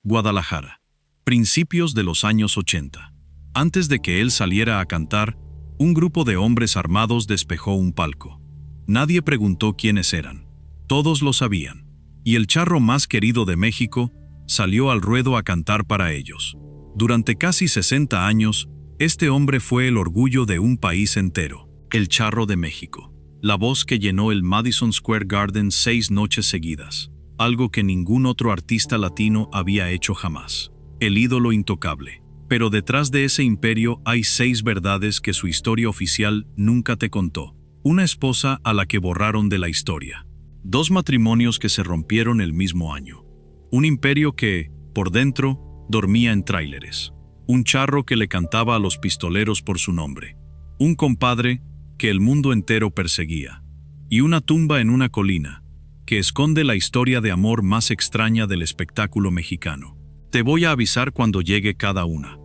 Guadalajara. Principios de los años 80. Antes de que él saliera a cantar, un grupo de hombres armados despejó un palco. Nadie preguntó quiénes eran. Todos lo sabían. Y el charro más querido de México salió al ruedo a cantar para ellos. Durante casi 60 años, este hombre fue el orgullo de un país entero. El Charro de México. La voz que llenó el Madison Square Garden 6 noches seguidas. Algo que ningún otro artista latino había hecho jamás. El ídolo intocable. Pero detrás de ese imperio hay 6 verdades que su historia oficial nunca te contó. Una esposa a la que borraron de la historia. 2 matrimonios que se rompieron el mismo año. Un imperio que, por dentro, dormía en tráileres. Un charro que le cantaba a los pistoleros por su nombre. Un compadre que el mundo entero perseguía. Y una tumba en una colina que esconde la historia de amor más extraña del espectáculo mexicano. Te voy a avisar cuando llegue cada una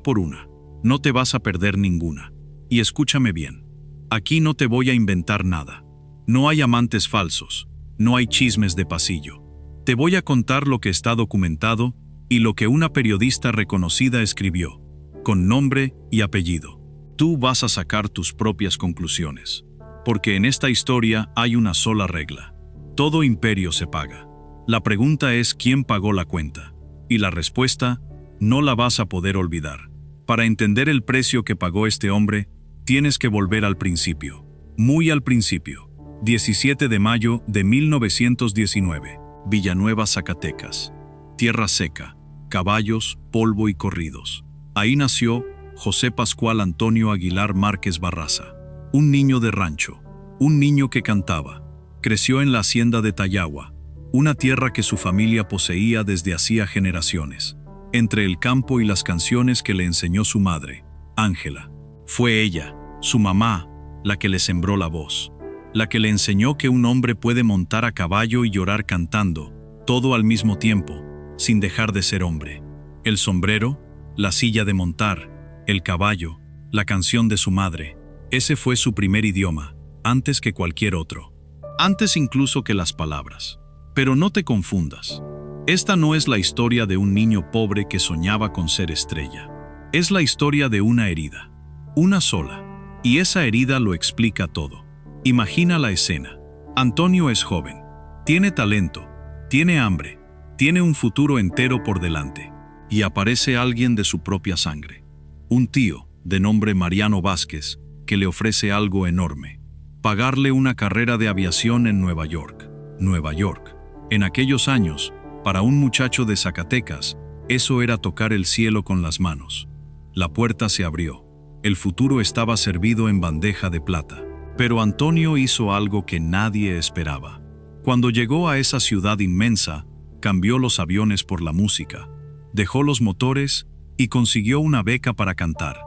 por una. No te vas a perder ninguna. Y escúchame bien. Aquí no te voy a inventar nada. No hay amantes falsos. No hay chismes de pasillo. Te voy a contar lo que está documentado y lo que una periodista reconocida escribió, con nombre y apellido. Tú vas a sacar tus propias conclusiones. Porque en esta historia hay una sola regla. Todo imperio se paga. La pregunta es ¿quién pagó la cuenta? Y la respuesta, no la vas a poder olvidar. Para entender el precio que pagó este hombre, tienes que volver al principio. Muy al principio. 17 de mayo de 1919. Villanueva, Zacatecas. Tierra seca, caballos, polvo y corridos. Ahí nació José Pascual Antonio Aguilar Márquez Barraza. Un niño de rancho. Un niño que cantaba. Creció en la hacienda de Tayagua, una tierra que su familia poseía desde hacía generaciones. Entre el campo y las canciones que le enseñó su madre, Ángela. Fue ella, su mamá, la que le sembró la voz. La que le enseñó que un hombre puede montar a caballo y llorar cantando, todo al mismo tiempo, sin dejar de ser hombre. El sombrero, la silla de montar, el caballo, la canción de su madre. Ese fue su primer idioma, antes que cualquier otro. Antes incluso que las palabras. Pero no te confundas. Esta no es la historia de un niño pobre que soñaba con ser estrella. Es la historia de una herida. Una sola. Y esa herida lo explica todo. Imagina la escena. Antonio es joven. Tiene talento. Tiene hambre. Tiene un futuro entero por delante. Y aparece alguien de su propia sangre. Un tío, de nombre Mariano Vázquez, que le ofrece algo enorme. Pagarle una carrera de aviación en Nueva York. Nueva York. En aquellos años, para un muchacho de Zacatecas, eso era tocar el cielo con las manos. La puerta se abrió. El futuro estaba servido en bandeja de plata. Pero Antonio hizo algo que nadie esperaba. Cuando llegó a esa ciudad inmensa, cambió los aviones por la música. Dejó los motores y consiguió una beca para cantar.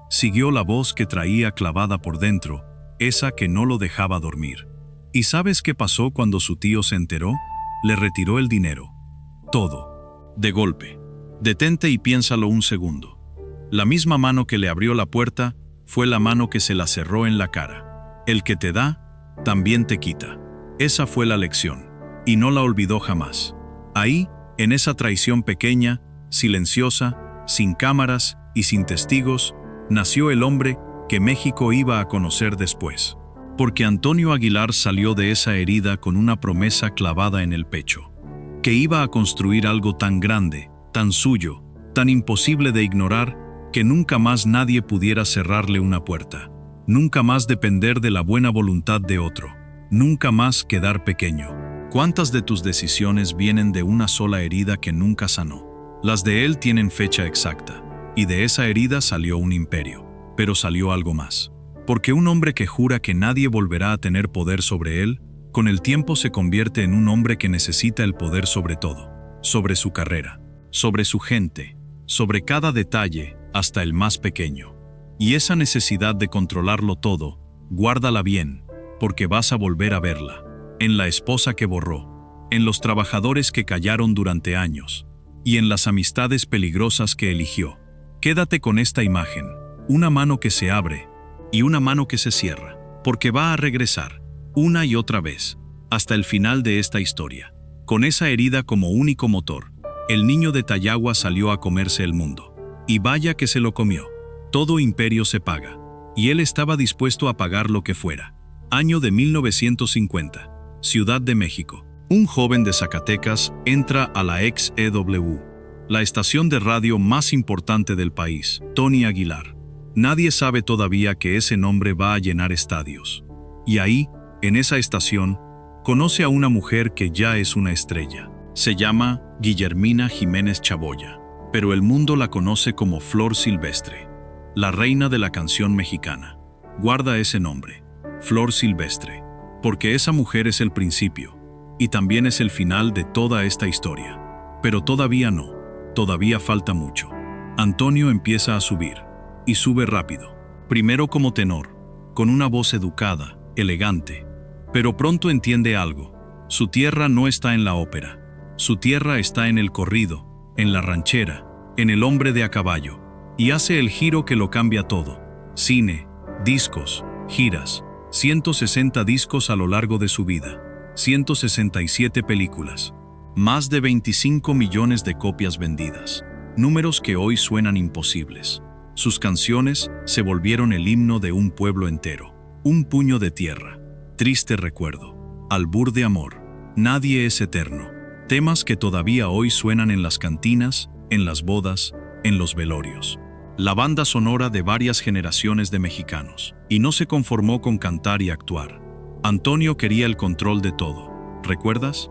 Siguió la voz que traía clavada por dentro, esa que no lo dejaba dormir. ¿Y sabes qué pasó cuando su tío se enteró? Le retiró el dinero. Todo. De golpe. Detente y piénsalo un segundo. La misma mano que le abrió la puerta fue la mano que se la cerró en la cara. El que te da, también te quita. Esa fue la lección. Y no la olvidó jamás. Ahí, en esa traición pequeña, silenciosa, sin cámaras y sin testigos, nació el hombre que México iba a conocer después. Porque Antonio Aguilar salió de esa herida con una promesa clavada en el pecho. Que iba a construir algo tan grande, tan suyo, tan imposible de ignorar, que nunca más nadie pudiera cerrarle una puerta. Nunca más depender de la buena voluntad de otro. Nunca más quedar pequeño. ¿Cuántas de tus decisiones vienen de una sola herida que nunca sanó? Las de él tienen fecha exacta. Y de esa herida salió un imperio. Pero salió algo más. Porque un hombre que jura que nadie volverá a tener poder sobre él, con el tiempo se convierte en un hombre que necesita el poder sobre todo. Sobre su carrera. Sobre su gente. Sobre cada detalle, hasta el más pequeño. Y esa necesidad de controlarlo todo, guárdala bien, porque vas a volver a verla. En la esposa que borró. En los trabajadores que callaron durante años. Y en las amistades peligrosas que eligió. Quédate con esta imagen. Una mano que se abre y una mano que se cierra, porque va a regresar, una y otra vez, hasta el final de esta historia, con esa herida como único motor, El niño de Tayagua salió a comerse el mundo. Y vaya que se lo comió. Todo imperio se paga. Y él estaba dispuesto a pagar lo que fuera. Año de 1950. Ciudad de México. Un joven de Zacatecas entra a la XEW, la estación de radio más importante del país, Tony Aguilar. Nadie sabe todavía que ese nombre va a llenar estadios. Y ahí, en esa estación, conoce a una mujer que ya es una estrella. Se llama Guillermina Jiménez Chaboya, pero el mundo la conoce como Flor Silvestre, la reina de la canción mexicana. Guarda ese nombre, Flor Silvestre, porque esa mujer es el principio, y también es el final de toda esta historia. Pero todavía no, todavía falta mucho. Antonio empieza a subir, y sube rápido. Primero como tenor, con una voz educada, elegante. Pero pronto entiende algo. Su tierra no está en la ópera. Su tierra está en el corrido, en la ranchera, en el hombre de a caballo. Y hace el giro que lo cambia todo. Cine, discos, giras, 160 discos a lo largo de su vida, 167 películas, más de 25 millones de copias vendidas, números que hoy suenan imposibles. Sus canciones se volvieron el himno de un pueblo entero. Un puño de tierra, triste recuerdo, albur de amor, nadie es eterno. Temas que todavía hoy suenan en las cantinas, en las bodas, en los velorios. La banda sonora de varias generaciones de mexicanos. Y no se conformó con cantar y actuar. Antonio quería el control de todo. ¿Recuerdas?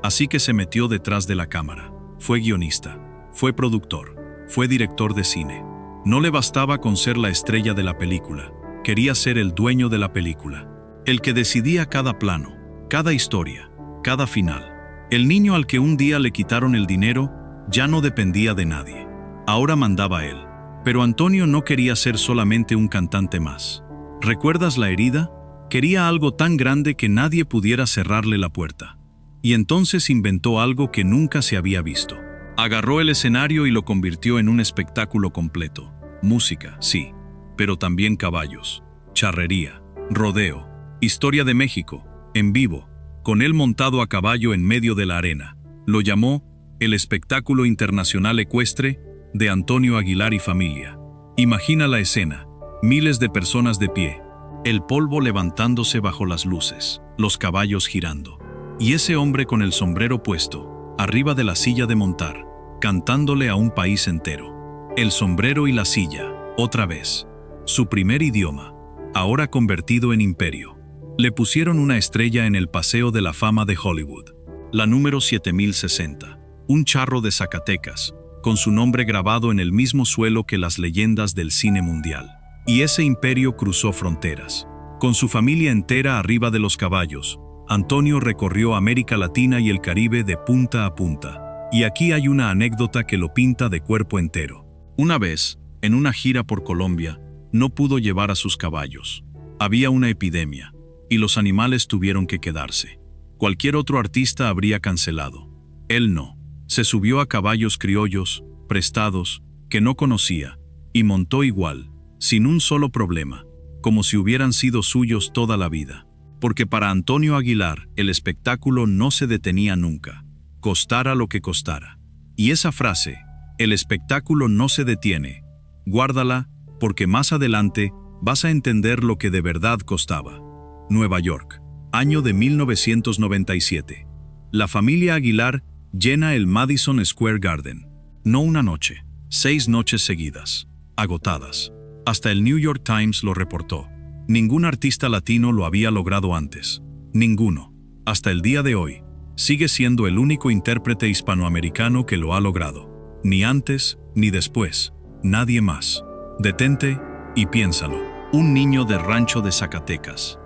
Así que se metió detrás de la cámara. Fue guionista, fue productor, fue director de cine. No le bastaba con ser la estrella de la película. Quería ser el dueño de la película. El que decidía cada plano, cada historia, cada final. El niño al que un día le quitaron el dinero ya no dependía de nadie. Ahora mandaba él. Pero Antonio no quería ser solamente un cantante más. ¿Recuerdas la herida? Quería algo tan grande que nadie pudiera cerrarle la puerta. Y entonces inventó algo que nunca se había visto. Agarró el escenario y lo convirtió en un espectáculo completo. Música, sí, pero también caballos, charrería, rodeo, historia de México, en vivo, con él montado a caballo en medio de la arena. Lo llamó el Espectáculo Internacional Ecuestre de Antonio Aguilar y familia. Imagina la escena, miles de personas de pie, el polvo levantándose bajo las luces, los caballos girando, y ese hombre con el sombrero puesto, arriba de la silla de montar, cantándole a un país entero. El sombrero y la silla, otra vez. Su primer idioma, ahora convertido en imperio. Le pusieron una estrella en el Paseo de la Fama de Hollywood, la número 7060, un charro de Zacatecas, con su nombre grabado en el mismo suelo que las leyendas del cine mundial. Y ese imperio cruzó fronteras. Con su familia entera arriba de los caballos, Antonio recorrió América Latina y el Caribe de punta a punta. Y aquí hay una anécdota que lo pinta de cuerpo entero. Una vez, en una gira por Colombia, no pudo llevar a sus caballos. Había una epidemia, y los animales tuvieron que quedarse. Cualquier otro artista habría cancelado. Él no. Se subió a caballos criollos, prestados, que no conocía, y montó igual, sin un solo problema, como si hubieran sido suyos toda la vida. Porque para Antonio Aguilar el espectáculo no se detenía nunca, costara lo que costara. Y esa frase, el espectáculo no se detiene, guárdala, porque más adelante vas a entender lo que de verdad costaba. Nueva York, año de 1997. La familia Aguilar llena el Madison Square Garden. No una noche, 6 noches seguidas, agotadas. Hasta el New York Times lo reportó. Ningún artista latino lo había logrado antes. Ninguno. Hasta el día de hoy, sigue siendo el único intérprete hispanoamericano que lo ha logrado. Ni antes, ni después. Nadie más. Detente y piénsalo. Un niño de rancho de Zacatecas,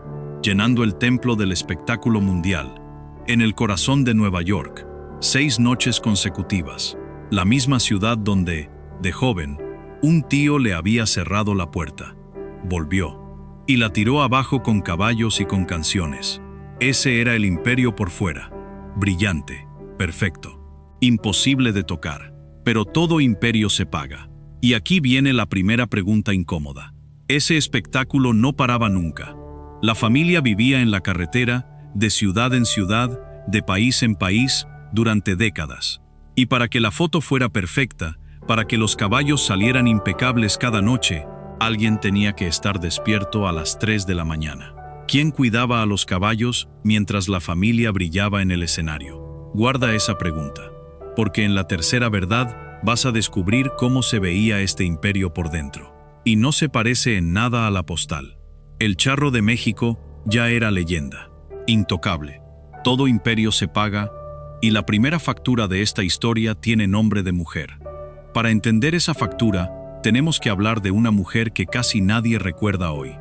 llenando el templo del espectáculo mundial, en el corazón de Nueva York, 6 noches consecutivas, la misma ciudad donde, de joven, un tío le había cerrado la puerta. Volvió, y la tiró abajo con caballos y con canciones. Ese era el imperio por fuera, brillante, perfecto, imposible de tocar, pero todo imperio se paga. Y aquí viene la primera pregunta incómoda. Ese espectáculo no paraba nunca. La familia vivía en la carretera, de ciudad en ciudad, de país en país, durante décadas. Y para que la foto fuera perfecta, para que los caballos salieran impecables cada noche, alguien tenía que estar despierto a las 3 de la mañana. ¿Quién cuidaba a los caballos mientras la familia brillaba en el escenario? Guarda esa pregunta, porque en la tercera verdad vas a descubrir cómo se veía este imperio por dentro. Y no se parece en nada a la postal. El charro de México ya era leyenda. Intocable. Todo imperio se paga, y la primera factura de esta historia tiene nombre de mujer. Para entender esa factura, tenemos que hablar de una mujer que casi nadie recuerda hoy.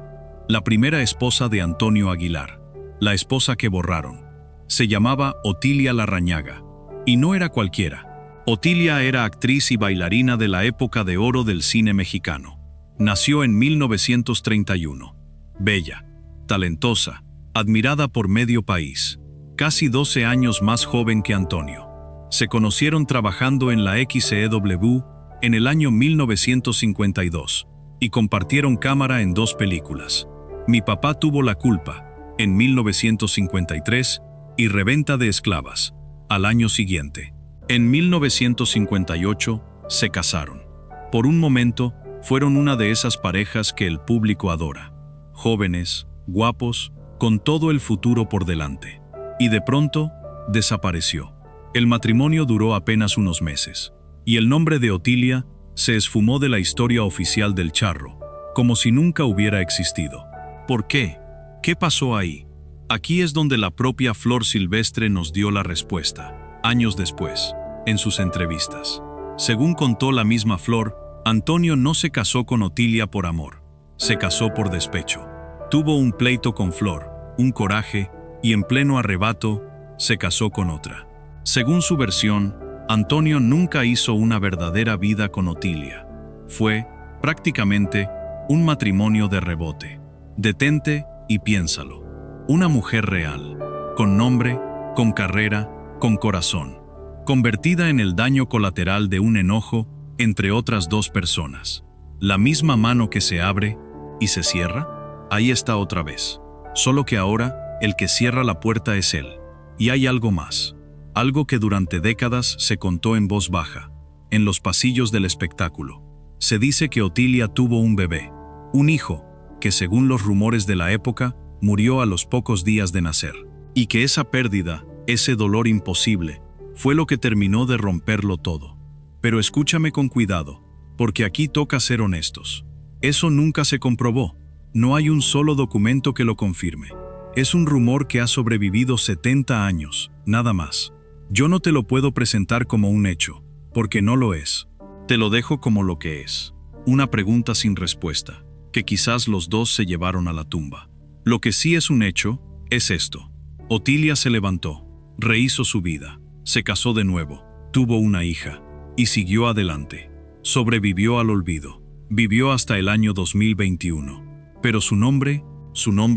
La primera esposa de Antonio Aguilar. La esposa que borraron. Se llamaba Otilia Larrañaga. Y no era cualquiera. Otilia era actriz y bailarina de la época de oro del cine mexicano. Nació en 1931. Bella, talentosa, admirada por medio país. Casi 12 años más joven que Antonio. Se conocieron trabajando en la XCW en el año 1952 y compartieron cámara en 2 películas. Mi papá tuvo la culpa, en 1953, y Reventa de esclavas, al año siguiente. En 1958 se casaron. Por un momento, fueron una de esas parejas que el público adora. Jóvenes, guapos, con todo el futuro por delante. Y de pronto, desapareció. El matrimonio duró apenas unos meses, y el nombre de Otilia se esfumó de la historia oficial del charro, como si nunca hubiera existido. ¿Por qué? ¿Qué pasó ahí? Aquí es donde la propia Flor Silvestre nos dio la respuesta, años después, en sus entrevistas. Según contó la misma Flor, Antonio no se casó con Otilia por amor, se casó por despecho. Tuvo un pleito con Flor, un coraje, y en pleno arrebato, se casó con otra. Según su versión, Antonio nunca hizo una verdadera vida con Otilia. Fue, prácticamente, un matrimonio de rebote. Detente y piénsalo. Una mujer real, con nombre, con carrera, con corazón, convertida en el daño colateral de un enojo entre otras 2 personas. La misma mano que se abre y se cierra, ahí está otra vez. Solo que ahora, el que cierra la puerta es él. Y hay algo más. Algo que durante décadas se contó en voz baja, en los pasillos del espectáculo. Se dice que Otilia tuvo un bebé, un hijo, que según los rumores de la época, murió a los pocos días de nacer. Y que esa pérdida, ese dolor imposible, fue lo que terminó de romperlo todo. Pero escúchame con cuidado, porque aquí toca ser honestos. Eso nunca se comprobó. No hay un solo documento que lo confirme. Es un rumor que ha sobrevivido 70 años, nada más. Yo no te lo puedo presentar como un hecho, porque no lo es. Te lo dejo como lo que es. Una pregunta sin respuesta, que quizás los 2 se llevaron a la tumba. Lo que sí es un hecho, es esto. Otilia se levantó, rehizo su vida, se casó de nuevo, tuvo una hija, y siguió adelante. Sobrevivió al olvido. Vivió hasta el año 2021. Pero su nombre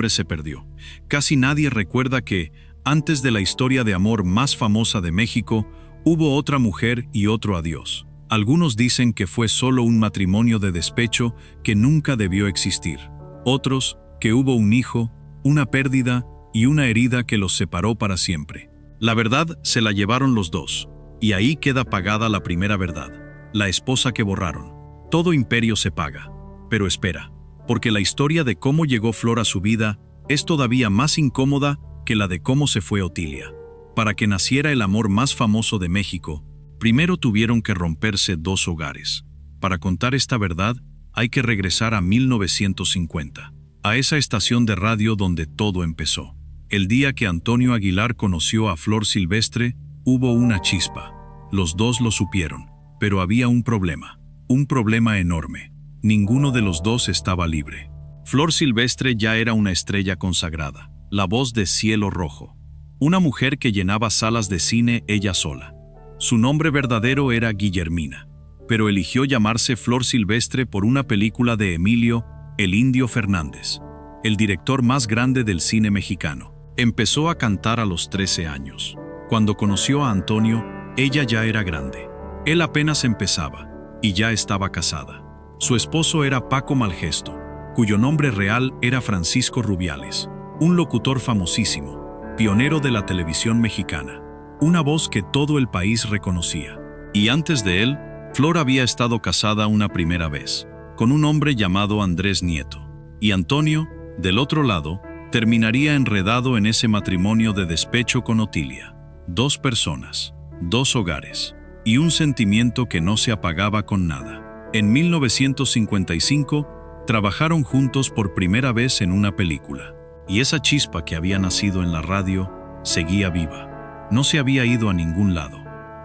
se perdió. Casi nadie recuerda que, antes de la historia de amor más famosa de México, hubo otra mujer y otro adiós. Algunos dicen que fue solo un matrimonio de despecho que nunca debió existir. Otros, que hubo un hijo, una pérdida y una herida que los separó para siempre. La verdad se la llevaron los 2, y ahí queda pagada la primera verdad, la esposa que borraron. Todo imperio se paga. Pero espera, porque la historia de cómo llegó Flor a su vida es todavía más incómoda que la de cómo se fue Otilia. Para que naciera el amor más famoso de México, primero tuvieron que romperse 2 hogares. Para contar esta verdad, hay que regresar a 1950, a esa estación de radio donde todo empezó. El día que Antonio Aguilar conoció a Flor Silvestre, hubo una chispa. Los 2 lo supieron, pero había un problema enorme. Ninguno de los 2 estaba libre. Flor Silvestre ya era una estrella consagrada, la voz de Cielo Rojo. Una mujer que llenaba salas de cine ella sola. Su nombre verdadero era Guillermina, pero eligió llamarse Flor Silvestre por una película de Emilio, el Indio Fernández, el director más grande del cine mexicano. Empezó a cantar a los 13 años. Cuando conoció a Antonio, ella ya era grande. Él apenas empezaba, y ya estaba casada. Su esposo era Paco Malgesto, cuyo nombre real era Francisco Rubiales, un locutor famosísimo, pionero de la televisión mexicana, una voz que todo el país reconocía. Y antes de él, Flor había estado casada una primera vez, con un hombre llamado Andrés Nieto. Y Antonio, del otro lado, terminaría enredado en ese matrimonio de despecho con Otilia. 2 personas, 2 hogares, y un sentimiento que no se apagaba con nada. En 1955, trabajaron juntos por primera vez en una película. Y esa chispa que había nacido en la radio seguía viva. No se había ido a ningún lado.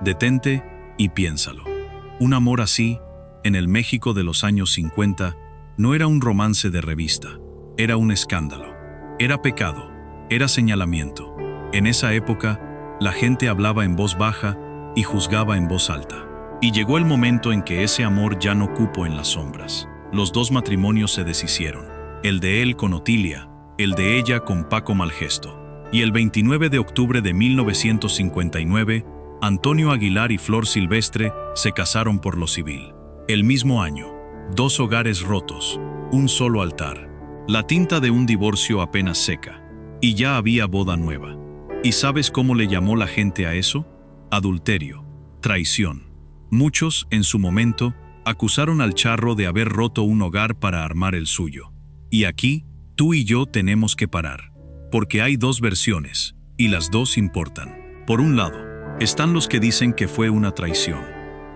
Detente y piénsalo. Un amor así, en el México de los años 50, no era un romance de revista. Era un escándalo. Era pecado. Era señalamiento. En esa época, la gente hablaba en voz baja y juzgaba en voz alta. Y llegó el momento en que ese amor ya no cupo en las sombras. Los 2 matrimonios se deshicieron. El de él con Otilia, el de ella con Paco Malgesto. Y el 29 de octubre de 1959, Antonio Aguilar y Flor Silvestre se casaron por lo civil. El mismo año, 2 hogares rotos, un solo altar. La tinta de un divorcio apenas seca. Y ya había boda nueva. ¿Y sabes cómo le llamó la gente a eso? Adulterio, traición. Muchos, en su momento, acusaron al charro de haber roto un hogar para armar el suyo. Y aquí, tú y yo tenemos que parar. Porque hay 2 versiones, y las 2 importan. Por un lado, están los que dicen que fue una traición,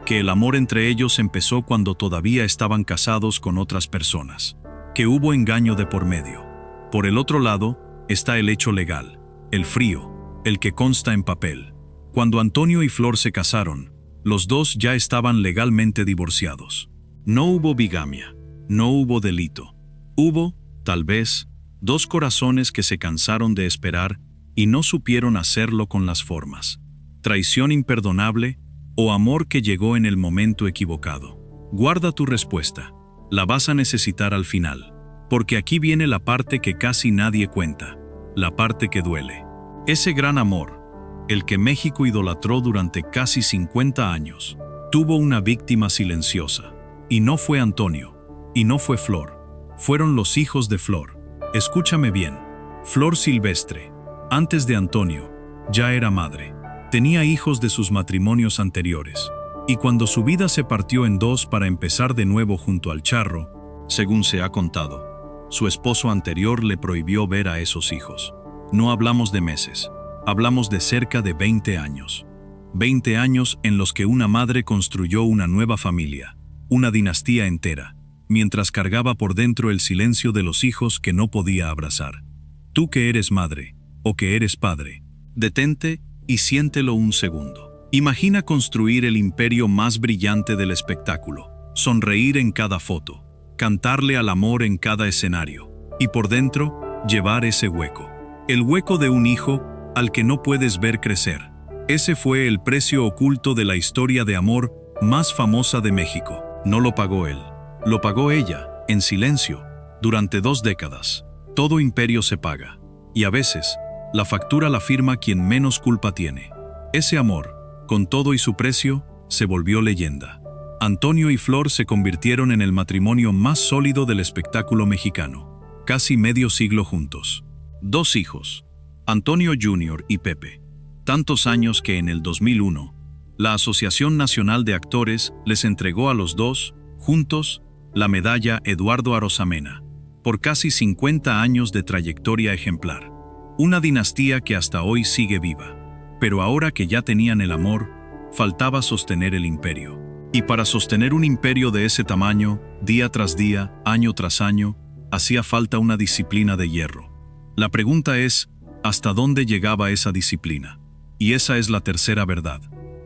que el amor entre ellos empezó cuando todavía estaban casados con otras personas, que hubo engaño de por medio. Por el otro lado, está el hecho legal, el frío, el que consta en papel. Cuando Antonio y Flor se casaron, los 2 ya estaban legalmente divorciados. No hubo bigamia, no hubo delito. Hubo, tal vez, 2 corazones que se cansaron de esperar y no supieron hacerlo con las formas. Traición imperdonable o amor que llegó en el momento equivocado. Guarda tu respuesta. La vas a necesitar al final. Porque aquí viene la parte que casi nadie cuenta. La parte que duele. Ese gran amor, el que México idolatró durante casi 50 años, tuvo una víctima silenciosa. Y no fue Antonio. Y no fue Flor. Fueron los hijos de Flor. Escúchame bien. Flor Silvestre, antes de Antonio, ya era madre. Tenía hijos de sus matrimonios anteriores. Y cuando su vida se partió en 2 para empezar de nuevo junto al charro, según se ha contado, su esposo anterior le prohibió ver a esos hijos. No hablamos de meses, hablamos de cerca de 20 años. 20 años en los que una madre construyó una nueva familia, una dinastía entera, mientras cargaba por dentro el silencio de los hijos que no podía abrazar. Tú que eres madre, o que eres padre, detente y siéntelo un segundo. Imagina construir el imperio más brillante del espectáculo, sonreír en cada foto, cantarle al amor en cada escenario, y por dentro, llevar ese hueco. El hueco de un hijo al que no puedes ver crecer. Ese fue el precio oculto de la historia de amor más famosa de México. No lo pagó él, lo pagó ella, en silencio, durante 2 décadas. Todo imperio se paga, y a veces, la factura la firma quien menos culpa tiene. Ese amor, con todo y su precio, se volvió leyenda. Antonio y Flor se convirtieron en el matrimonio más sólido del espectáculo mexicano. Casi medio siglo juntos. 2 hijos, Antonio Jr. y Pepe. Tantos años que en el 2001, la Asociación Nacional de Actores les entregó a los 2, juntos, la medalla Eduardo Arosamena, por casi 50 años de trayectoria ejemplar. Una dinastía que hasta hoy sigue viva. Pero ahora que ya tenían el amor, faltaba sostener el imperio. Y para sostener un imperio de ese tamaño, día tras día, año tras año, hacía falta una disciplina de hierro. La pregunta es, ¿hasta dónde llegaba esa disciplina? Y esa es la tercera verdad,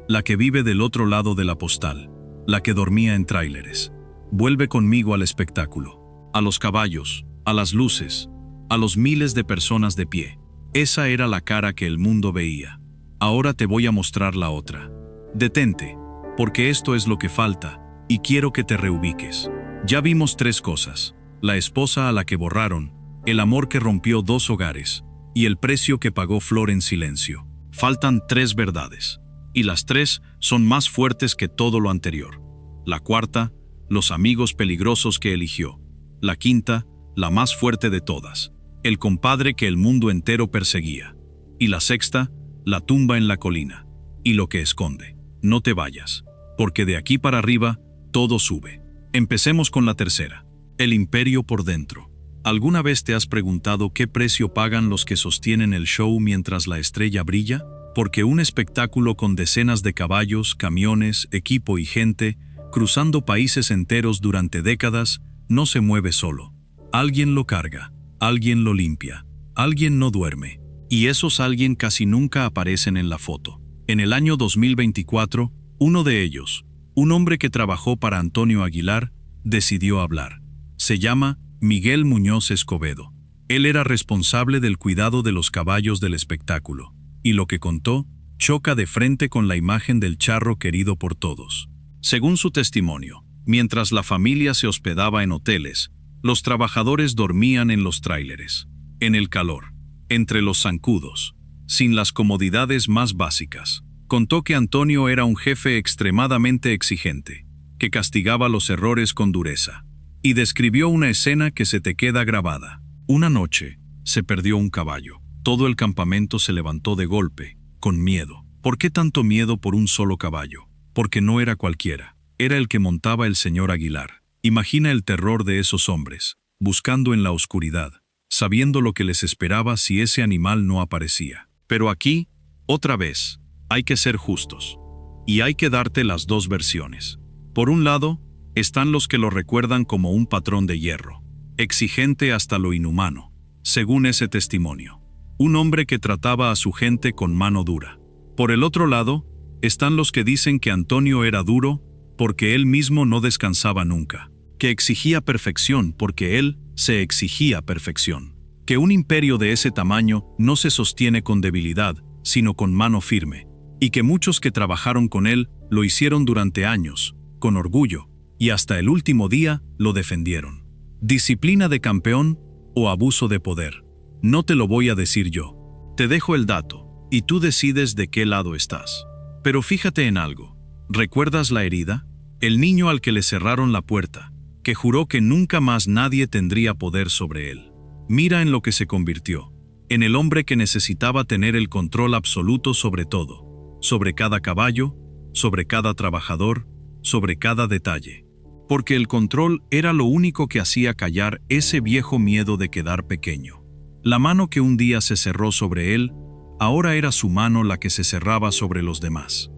la que vive del otro lado de la postal, la que dormía en tráileres. Vuelve conmigo al espectáculo, a los caballos, a las luces, a los miles de personas de pie. Esa era la cara que el mundo veía. Ahora te voy a mostrar la otra. Detente, porque esto es lo que falta, y quiero que te reubiques. Ya vimos 3 cosas: la esposa a la que borraron, el amor que rompió 2 hogares, y el precio que pagó Flor en silencio. Faltan 3 verdades, y las 3 son más fuertes que todo lo anterior. La cuarta, los amigos peligrosos que eligió. La quinta, la más fuerte de todas, el compadre que el mundo entero perseguía. Y la sexta, la tumba en la colina. Y lo que esconde. No te vayas. porque de aquí para arriba, todo sube. Empecemos con la tercera. El imperio por dentro. ¿Alguna vez te has preguntado qué precio pagan los que sostienen el show mientras la estrella brilla? Porque un espectáculo con decenas de caballos, camiones, equipo y gente, cruzando países enteros durante décadas, no se mueve solo. Alguien lo carga, alguien lo limpia, alguien no duerme. Y esos alguien casi nunca aparecen en la foto. En el año 2024, uno de ellos, un hombre que trabajó para Antonio Aguilar, decidió hablar. Se llama Miguel Muñoz Escobedo. Él era responsable del cuidado de los caballos del espectáculo, y lo que contó choca de frente con la imagen del charro querido por todos. Según su testimonio, mientras la familia se hospedaba en hoteles, los trabajadores dormían en los tráileres, en el calor, entre los zancudos, sin las comodidades más básicas. Contó que Antonio era un jefe extremadamente exigente, que castigaba los errores con dureza, y describió una escena que se te queda grabada. Una noche, se perdió un caballo. Todo el campamento se levantó de golpe, con miedo. ¿Por qué tanto miedo por un solo caballo? Porque no era cualquiera, era el que montaba el señor Aguilar. Imagina el terror de esos hombres, buscando en la oscuridad, sabiendo lo que les esperaba si ese animal no aparecía. Pero aquí, otra vez, hay que ser justos. Y hay que darte las dos versiones. Por un lado, están los que lo recuerdan como un patrón de hierro, exigente hasta lo inhumano, según ese testimonio. Un hombre que trataba a su gente con mano dura. Por el otro lado, están los que dicen que Antonio era duro porque él mismo no descansaba nunca, que exigía perfección porque él se exigía perfección, que un imperio de ese tamaño no se sostiene con debilidad, sino con mano firme, y que muchos que trabajaron con él lo hicieron durante años, con orgullo, y hasta el último día lo defendieron. ¿Disciplina de campeón o abuso de poder? No te lo voy a decir yo. Te dejo el dato, y tú decides de qué lado estás. Pero fíjate en algo. ¿Recuerdas la herida? El niño al que le cerraron la puerta, que juró que nunca más nadie tendría poder sobre él. Mira en lo que se convirtió. En el hombre que necesitaba tener el control absoluto sobre todo. Sobre cada caballo, sobre cada trabajador, sobre cada detalle. Porque el control era lo único que hacía callar ese viejo miedo de quedar pequeño. La mano que un día se cerró sobre él, ahora era su mano la que se cerraba sobre los demás.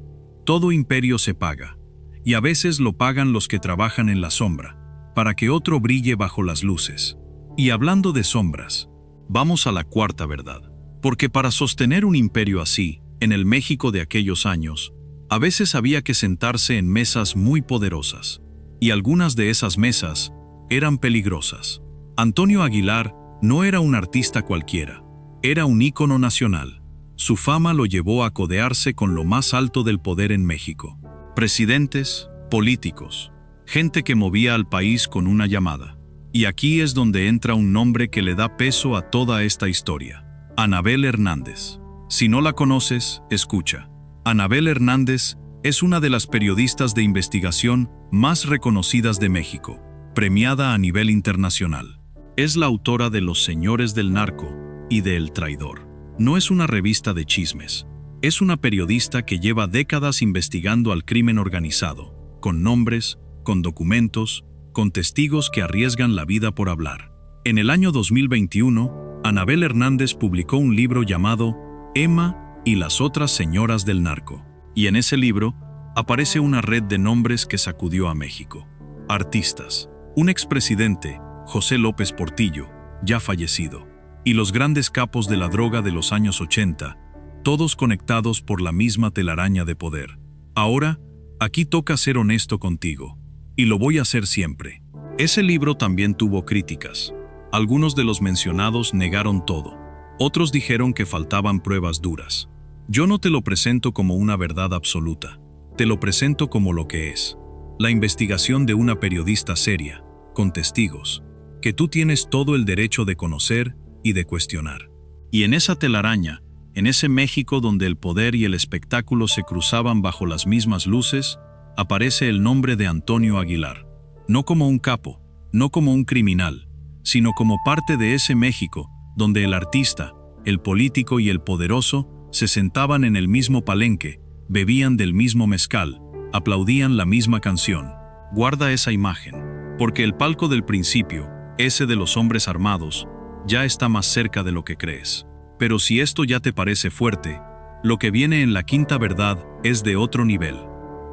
Todo imperio se paga, y a veces lo pagan los que trabajan en la sombra, para que otro brille bajo las luces. Y hablando de sombras, vamos a la cuarta verdad. Porque para sostener un imperio así, en el México de aquellos años, a veces había que sentarse en mesas muy poderosas. Y algunas de esas mesas eran peligrosas. Antonio Aguilar no era un artista cualquiera, era un ícono nacional. Su fama lo llevó a codearse con lo más alto del poder en México. Presidentes, políticos, gente que movía al país con una llamada. Y aquí es donde entra un nombre que le da peso a toda esta historia. Anabel Hernández. Si no la conoces, escucha. Anabel Hernández es una de las periodistas de investigación más reconocidas de México, premiada a nivel internacional. Es la autora de Los Señores del Narco y de El Traidor. No es una revista de chismes. Es una periodista que lleva décadas investigando al crimen organizado, con nombres, con documentos, con testigos que arriesgan la vida por hablar. En el año 2021, Anabel Hernández publicó un libro llamado Emma y las otras señoras del narco. Y en ese libro aparece una red de nombres que sacudió a México. Artistas, un expresidente, José López Portillo, ya fallecido, y los grandes capos de la droga de los años 80, todos conectados por la misma telaraña de poder. Ahora, aquí toca ser honesto contigo, y lo voy a hacer siempre. Ese libro también tuvo críticas. Algunos de los mencionados negaron todo. Otros dijeron que faltaban pruebas duras. Yo no te lo presento como una verdad absoluta. Te lo presento como lo que es. La investigación de una periodista seria, con testigos, que tú tienes todo el derecho de conocer y de cuestionar. Y en esa telaraña, en ese México donde el poder y el espectáculo se cruzaban bajo las mismas luces, aparece el nombre de Antonio Aguilar. No como un capo, no como un criminal, sino como parte de ese México donde el artista, el político y el poderoso se sentaban en el mismo palenque, bebían del mismo mezcal, aplaudían la misma canción. Guarda esa imagen, porque el palco del principio, ese de los hombres armados, ya está más cerca de lo que crees. Pero si esto ya te parece fuerte, lo que viene en la quinta verdad es de otro nivel.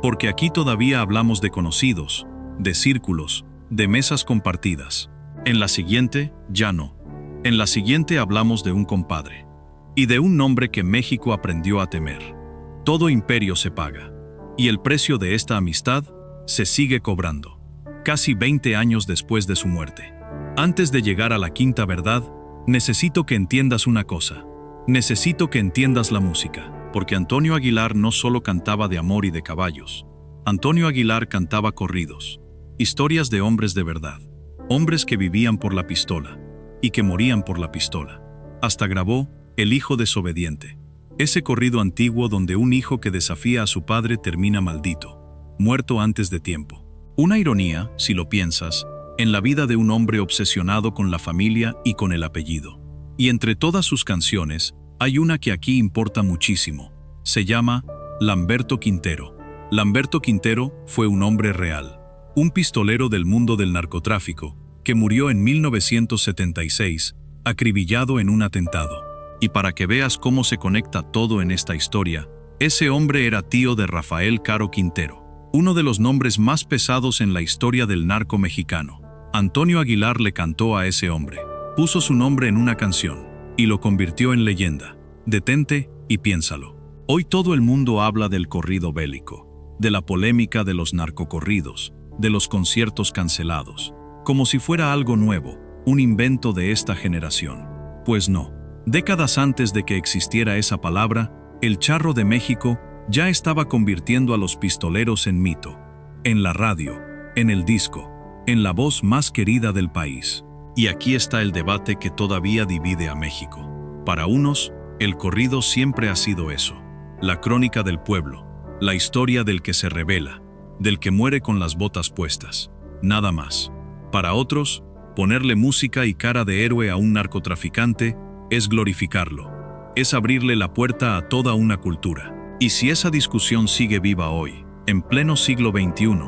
Porque aquí todavía hablamos de conocidos, de círculos, de mesas compartidas. En la siguiente, ya no. En la siguiente hablamos de un compadre. Y de un nombre que México aprendió a temer. Todo imperio se paga. Y el precio de esta amistad se sigue cobrando. Casi 20 años después de su muerte. Antes de llegar a la quinta verdad, necesito que entiendas una cosa. Necesito que entiendas la música. Porque Antonio Aguilar no solo cantaba de amor y de caballos. Antonio Aguilar cantaba corridos. Historias de hombres de verdad. Hombres que vivían por la pistola. Y que morían por la pistola. Hasta grabó El hijo desobediente. Ese corrido antiguo donde un hijo que desafía a su padre termina maldito. Muerto antes de tiempo. Una ironía, si lo piensas, en la vida de un hombre obsesionado con la familia y con el apellido. Y entre todas sus canciones, hay una que aquí importa muchísimo. Se llama Lamberto Quintero. Lamberto Quintero fue un hombre real. Un pistolero del mundo del narcotráfico, que murió en 1976, acribillado en un atentado. Y para que veas cómo se conecta todo en esta historia, ese hombre era tío de Rafael Caro Quintero, uno de los nombres más pesados en la historia del narco mexicano. Antonio Aguilar le cantó a ese hombre, puso su nombre en una canción, y lo convirtió en leyenda. Detente y piénsalo. Hoy todo el mundo habla del corrido bélico, de la polémica de los narcocorridos, de los conciertos cancelados, como si fuera algo nuevo, un invento de esta generación. Pues no. Décadas antes de que existiera esa palabra, el Charro de México ya estaba convirtiendo a los pistoleros en mito, en la radio, en el disco, en la voz más querida del país. Y aquí está el debate que todavía divide a México. Para unos, el corrido siempre ha sido eso, la crónica del pueblo, la historia del que se rebela, del que muere con las botas puestas, nada más. Para otros, ponerle música y cara de héroe a un narcotraficante es glorificarlo, es abrirle la puerta a toda una cultura. Y si esa discusión sigue viva hoy, en pleno siglo XXI,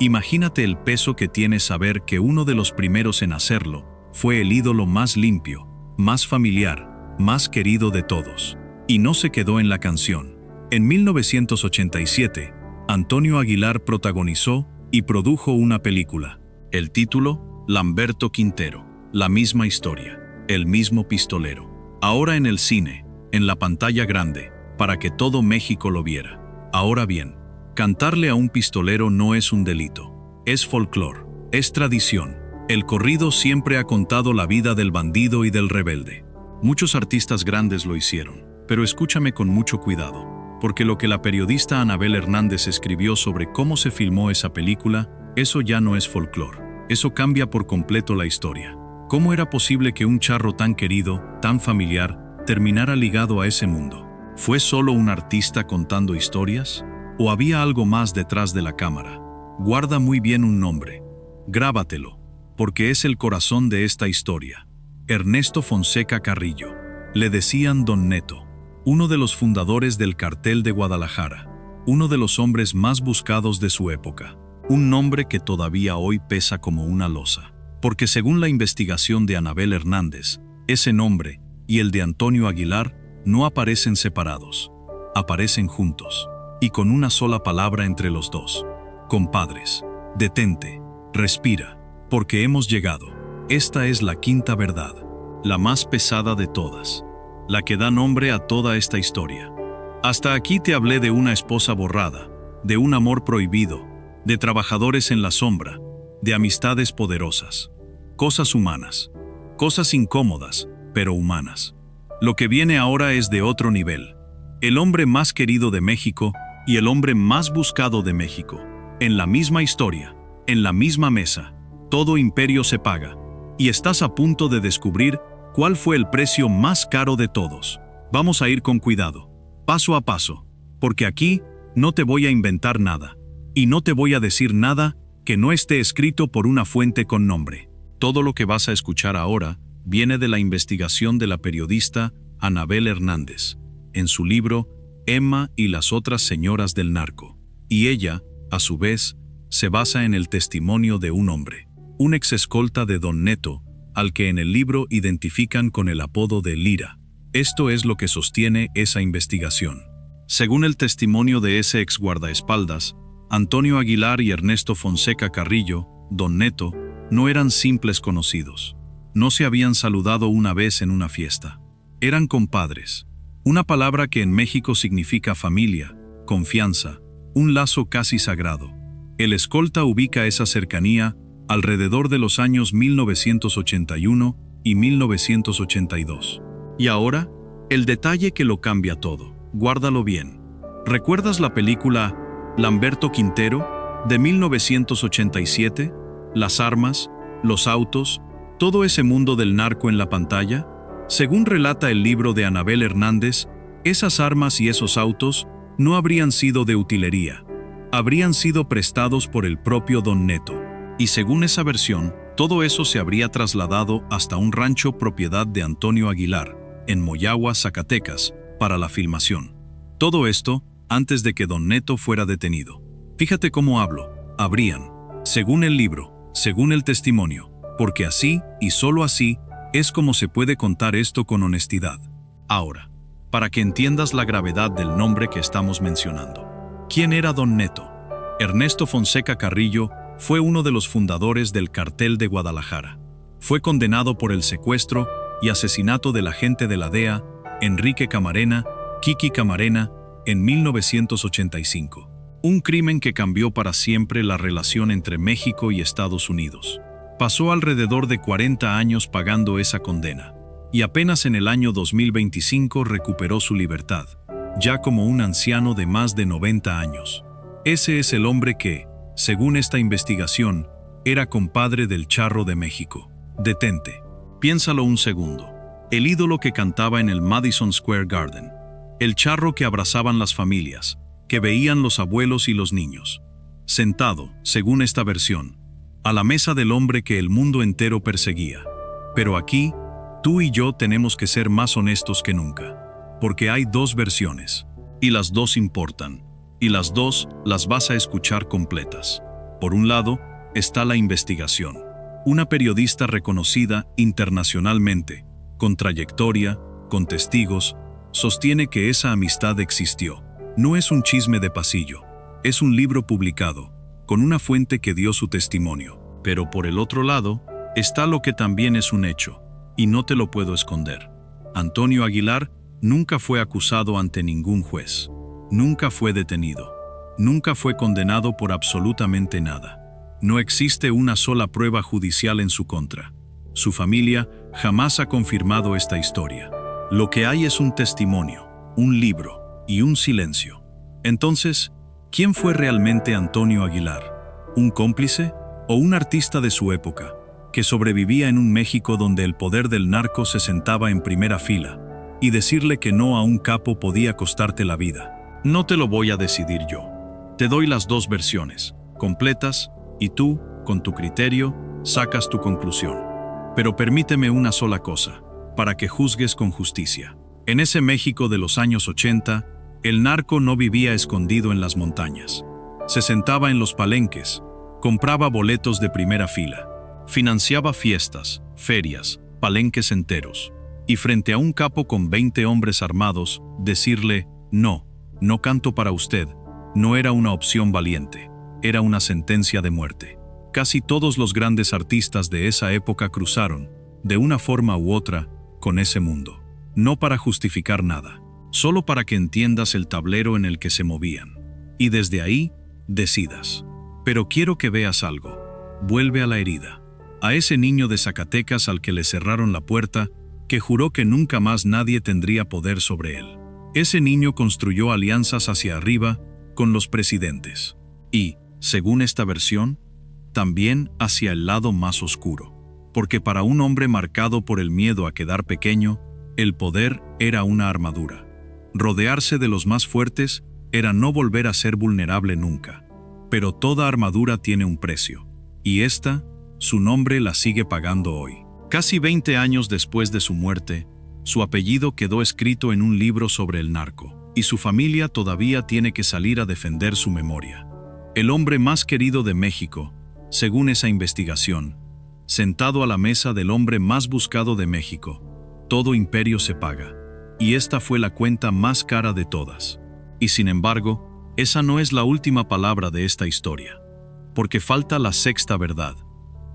imagínate el peso que tiene saber que uno de los primeros en hacerlo fue el ídolo más limpio, más familiar, más querido de todos. Y no se quedó en la canción. En 1987, Antonio Aguilar protagonizó y produjo una película. El título, Lamberto Quintero. La misma historia, el mismo pistolero. Ahora en el cine, en la pantalla grande, para que todo México lo viera. Ahora bien, cantarle a un pistolero no es un delito. Es folclore, es tradición. El corrido siempre ha contado la vida del bandido y del rebelde. Muchos artistas grandes lo hicieron, pero escúchame con mucho cuidado, porque lo que la periodista Anabel Hernández escribió sobre cómo se filmó esa película, eso ya no es folclore. Eso cambia por completo la historia. ¿Cómo era posible que un charro tan querido, tan familiar, terminara ligado a ese mundo? ¿Fue solo un artista contando historias? ¿O había algo más detrás de la cámara? Guarda muy bien un nombre. Grábatelo, porque es el corazón de esta historia. Ernesto Fonseca Carrillo. Le decían Don Neto. Uno de los fundadores del Cartel de Guadalajara. Uno de los hombres más buscados de su época. Un nombre que todavía hoy pesa como una losa. Porque según la investigación de Anabel Hernández, ese nombre y el de Antonio Aguilar no aparecen separados, aparecen juntos, y con una sola palabra entre los dos. Compadres, detente, respira, porque hemos llegado. Esta es la quinta verdad, la más pesada de todas, la que da nombre a toda esta historia. Hasta aquí te hablé de una esposa borrada, de un amor prohibido, de trabajadores en la sombra, de amistades poderosas, cosas humanas, cosas incómodas, pero humanas. Lo que viene ahora es de otro nivel. El hombre más querido de México y el hombre más buscado de México. En la misma historia, en la misma mesa, todo imperio se paga. Y estás a punto de descubrir cuál fue el precio más caro de todos. Vamos a ir con cuidado, paso a paso, porque aquí no te voy a inventar nada, y no te voy a decir nada que no esté escrito por una fuente con nombre. Todo lo que vas a escuchar ahora viene de la investigación de la periodista Anabel Hernández, en su libro Emma y las otras señoras del narco. Y ella a su vez, se basa en el testimonio de un hombre, un ex escolta de Don Neto, al que en el libro identifican con el apodo de Lira. Esto es lo que sostiene esa investigación. Según el testimonio de ese ex guardaespaldas, Antonio Aguilar y Ernesto Fonseca Carrillo, Don Neto, no eran simples conocidos. No se habían saludado una vez en una fiesta. Eran compadres. Una palabra que en México significa familia, confianza, un lazo casi sagrado. El escolta ubica esa cercanía alrededor de los años 1981 y 1982. Y ahora, el detalle que lo cambia todo. Guárdalo bien. ¿Recuerdas la película Lamberto Quintero de 1987? Las armas, los autos, todo ese mundo del narco en la pantalla. Según relata el libro de Anabel Hernández, esas armas y esos autos no habrían sido de utilería. Habrían sido prestados por el propio Don Neto. Y según esa versión, todo eso se habría trasladado hasta un rancho propiedad de Antonio Aguilar, en Moyagua, Zacatecas, para la filmación. Todo esto antes de que Don Neto fuera detenido. Fíjate cómo hablo. Habrían, según el libro, según el testimonio, porque así, y solo así, es como se puede contar esto con honestidad. Ahora, para que entiendas la gravedad del nombre que estamos mencionando. ¿Quién era Don Neto? Ernesto Fonseca Carrillo fue uno de los fundadores del Cartel de Guadalajara. Fue condenado por el secuestro y asesinato del agente de la DEA, Enrique Camarena, Kiki Camarena, en 1985. Un crimen que cambió para siempre la relación entre México y Estados Unidos. Pasó alrededor de 40 años pagando esa condena, y apenas en el año 2025 recuperó su libertad, ya como un anciano de más de 90 años. Ese es el hombre que, según esta investigación, era compadre del Charro de México. Detente. Piénsalo un segundo. El ídolo que cantaba en el Madison Square Garden. El Charro que abrazaban las familias, que veían los abuelos y los niños. Sentado, según esta versión, a la mesa del hombre que el mundo entero perseguía. Pero aquí, tú y yo tenemos que ser más honestos que nunca. Porque hay dos versiones. Y las dos importan. Y las dos las vas a escuchar completas. Por un lado, está la investigación. Una periodista reconocida internacionalmente, con trayectoria, con testigos, sostiene que esa amistad existió. No es un chisme de pasillo, es un libro publicado, con una fuente que dio su testimonio. Pero por el otro lado, está lo que también es un hecho, y no te lo puedo esconder. Antonio Aguilar nunca fue acusado ante ningún juez. Nunca fue detenido. Nunca fue condenado por absolutamente nada. No existe una sola prueba judicial en su contra. Su familia jamás ha confirmado esta historia. Lo que hay es un testimonio, un libro y un silencio. Entonces, ¿quién fue realmente Antonio Aguilar? ¿Un cómplice o un artista de su época, que sobrevivía en un México donde el poder del narco se sentaba en primera fila, y decirle que no a un capo podía costarte la vida? No te lo voy a decidir yo. Te doy las dos versiones, completas, y tú, con tu criterio, sacas tu conclusión. Pero permíteme una sola cosa, para que juzgues con justicia. En ese México de los años 80, el narco no vivía escondido en las montañas. Se sentaba en los palenques, compraba boletos de primera fila, financiaba fiestas, ferias, palenques enteros, y frente a un capo con 20 hombres armados, decirle, no canto para usted, no era una opción valiente, era una sentencia de muerte. Casi todos los grandes artistas de esa época cruzaron, de una forma u otra, con ese mundo. No para justificar nada, solo para que entiendas el tablero en el que se movían. Y desde ahí, decidas. Pero quiero que veas algo. Vuelve a la herida. A ese niño de Zacatecas al que le cerraron la puerta, que juró que nunca más nadie tendría poder sobre él. Ese niño construyó alianzas hacia arriba con los presidentes. Y, según esta versión, también hacia el lado más oscuro. Porque para un hombre marcado por el miedo a quedar pequeño, el poder era una armadura. Rodearse de los más fuertes era no volver a ser vulnerable nunca. Pero toda armadura tiene un precio. Y esta, su nombre la sigue pagando hoy. Casi 20 años después de su muerte, su apellido quedó escrito en un libro sobre el narco, y su familia todavía tiene que salir a defender su memoria. el hombre más querido de México, según esa investigación, sentado a la mesa del hombre más buscado de México. Todo imperio se paga. Y esta fue la cuenta más cara de todas. Y sin embargo, esa no es la última palabra de esta historia. Porque falta la sexta verdad,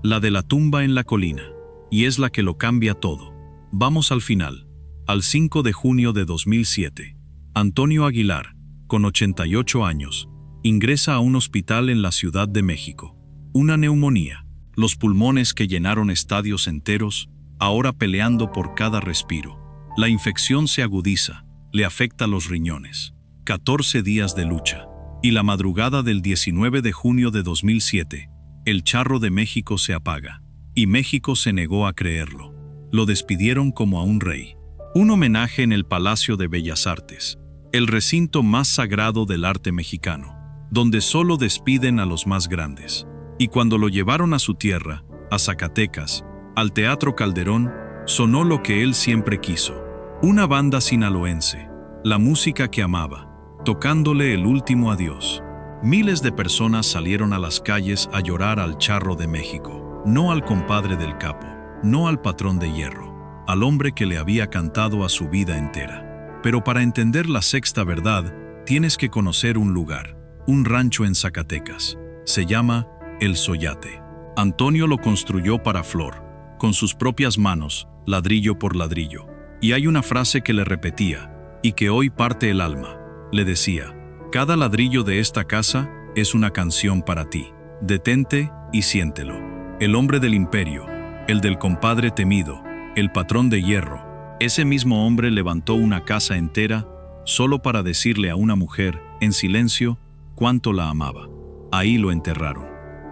la de la tumba en la colina, y es la que lo cambia todo. Vamos al final, al 5 de junio de 2007. Antonio Aguilar, con 88 años, ingresa a un hospital en la Ciudad de México. Una neumonía, los pulmones que llenaron estadios enteros, ahora peleando por cada respiro. La infección se agudiza, le afecta los riñones. 14 días de lucha. Y la madrugada del 19 de junio de 2007, el charro de México se apaga. Y México se negó a creerlo. Lo despidieron como a un rey. Un homenaje en el Palacio de Bellas Artes, el recinto más sagrado del arte mexicano, donde solo despiden a los más grandes. Y cuando lo llevaron a su tierra, a Zacatecas, al Teatro Calderón, sonó lo que él siempre quiso. Una banda sinaloense, la música que amaba, tocándole el último adiós. Miles de personas salieron a las calles a llorar al charro de México, no al compadre del capo, no al patrón de hierro, al hombre que le había cantado a su vida entera. Pero para entender la sexta verdad, tienes que conocer un lugar, un rancho en Zacatecas. Se llama El Soyate. Antonio lo construyó para Flor, con sus propias manos, ladrillo por ladrillo. Y hay una frase que le repetía, y que hoy parte el alma. Le decía, cada ladrillo de esta casa es una canción para ti. Detente y siéntelo. El hombre del imperio, el del compadre temido, el patrón de hierro. Ese mismo hombre levantó una casa entera solo para decirle a una mujer, en silencio, cuánto la amaba. Ahí lo enterraron.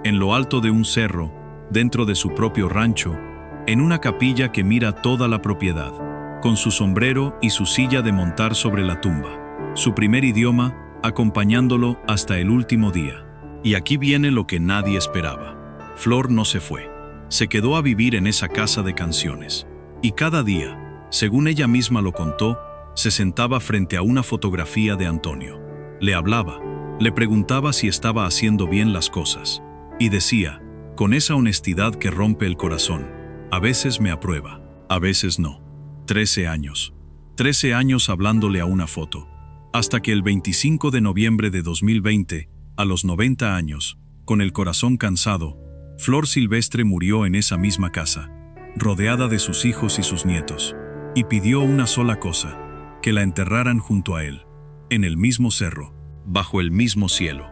En lo alto de un cerro, dentro de su propio rancho, en una capilla que mira toda la propiedad, con su sombrero y su silla de montar sobre la tumba, su primer idioma acompañándolo hasta el último día. Y aquí viene lo que nadie esperaba. Flor no se fue. Se quedó a vivir en esa casa de canciones. Y cada día, según ella misma lo contó, se sentaba frente a una fotografía de Antonio. Le hablaba, le preguntaba si estaba haciendo bien las cosas. Y decía, con esa honestidad que rompe el corazón, a veces me aprueba, a veces no. 13 años. 13 años hablándole a una foto. Hasta que el 25 de noviembre de 2020, a los 90 años, con el corazón cansado, Flor Silvestre murió en esa misma casa, rodeada de sus hijos y sus nietos, y pidió una sola cosa, que la enterraran junto a él, en el mismo cerro, bajo el mismo cielo.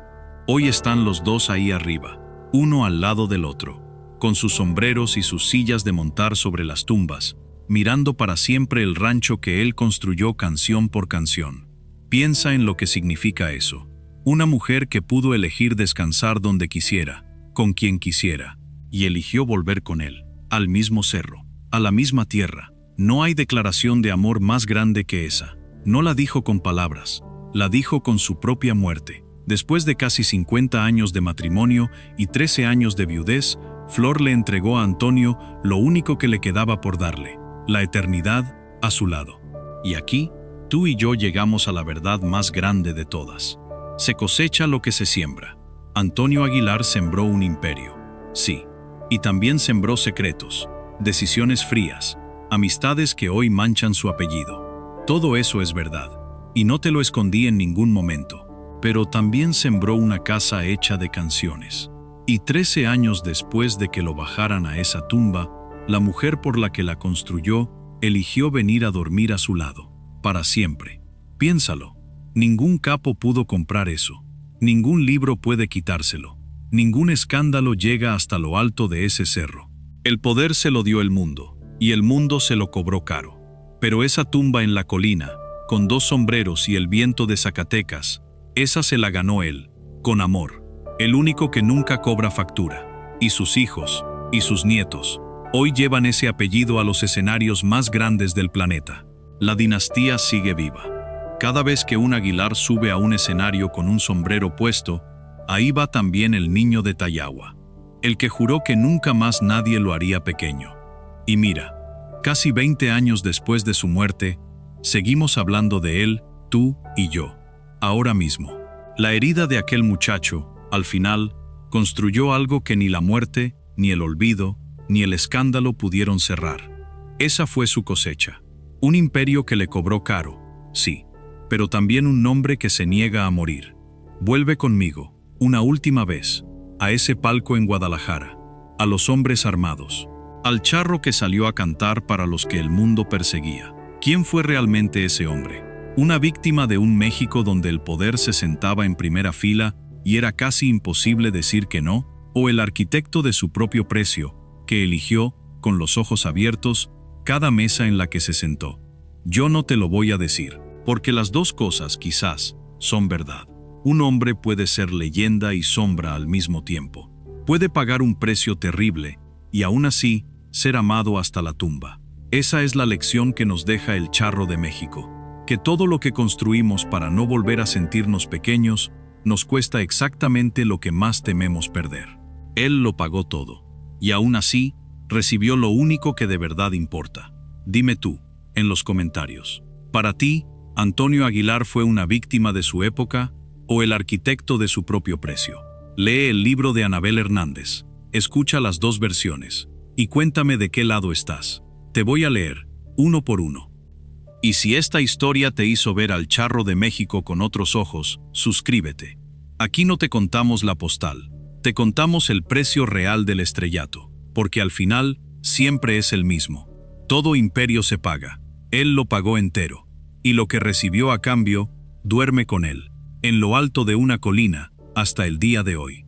Hoy están los dos ahí arriba, uno al lado del otro, con sus sombreros y sus sillas de montar sobre las tumbas, mirando para siempre el rancho que él construyó canción por canción. Piensa en lo que significa eso. Una mujer que pudo elegir descansar donde quisiera, con quien quisiera, y eligió volver con él, al mismo cerro, a la misma tierra. No hay declaración de amor más grande que esa. No la dijo con palabras, la dijo con su propia muerte. Después de casi 50 años de matrimonio y 13 años de viudez, Flor le entregó a Antonio lo único que le quedaba por darle, la eternidad a su lado. Y aquí, tú y yo llegamos a la verdad más grande de todas. Se cosecha lo que se siembra. Antonio Aguilar sembró un imperio. Sí. Y también sembró secretos, decisiones frías, amistades que hoy manchan su apellido. Todo eso es verdad. Y no te lo escondí en ningún momento. Pero también sembró una casa hecha de canciones. Y 13 años después de que lo bajaran a esa tumba, la mujer por la que la construyó eligió venir a dormir a su lado, para siempre. Piénsalo, ningún capo pudo comprar eso, ningún libro puede quitárselo, ningún escándalo llega hasta lo alto de ese cerro. El poder se lo dio el mundo, y el mundo se lo cobró caro. Pero esa tumba en la colina, con 2 sombreros y el viento de Zacatecas, esa se la ganó él, con amor, el único que nunca cobra factura. Y sus hijos, y sus nietos, hoy llevan ese apellido a los escenarios más grandes del planeta. La dinastía sigue viva. Cada vez que un Aguilar sube a un escenario con un sombrero puesto, ahí va también el niño de Tayagua, el que juró que nunca más nadie lo haría pequeño. Y mira, casi 20 años después de su muerte, seguimos hablando de él, tú y yo. Ahora mismo, la herida de aquel muchacho, Al final, construyó algo que ni la muerte, ni el olvido, ni el escándalo pudieron cerrar. Esa fue su cosecha. Un imperio que le cobró caro, sí, pero también un nombre que se niega a morir. Vuelve conmigo, una última vez, a ese palco en Guadalajara, a los hombres armados, al charro que salió a cantar para los que el mundo perseguía. ¿Quién fue realmente ese hombre? ¿Una víctima de un México donde el poder se sentaba en primera fila y era casi imposible decir que no? ¿O el arquitecto de su propio precio, que eligió, con los ojos abiertos, cada mesa en la que se sentó? Yo no te lo voy a decir, porque las dos cosas quizás son verdad. Un hombre puede ser leyenda y sombra al mismo tiempo. Puede pagar un precio terrible y aún así ser amado hasta la tumba. Esa es la lección que nos deja el charro de México, que todo lo que construimos para no volver a sentirnos pequeños nos cuesta exactamente lo que más tememos perder. Él lo pagó todo, y aún así recibió lo único que de verdad importa. Dime tú, en los comentarios, ¿para ti, Antonio Aguilar fue una víctima de su época o el arquitecto de su propio precio? Lee el libro de Anabel Hernández, escucha las dos versiones, y cuéntame de qué lado estás. Te voy a leer, uno por uno. Y si esta historia te hizo ver al charro de México con otros ojos, suscríbete. Aquí no te contamos la postal, te contamos el precio real del estrellato, porque al final siempre es el mismo. Todo imperio se paga, él lo pagó entero, y lo que recibió a cambio, duerme con él, en lo alto de una colina, hasta el día de hoy.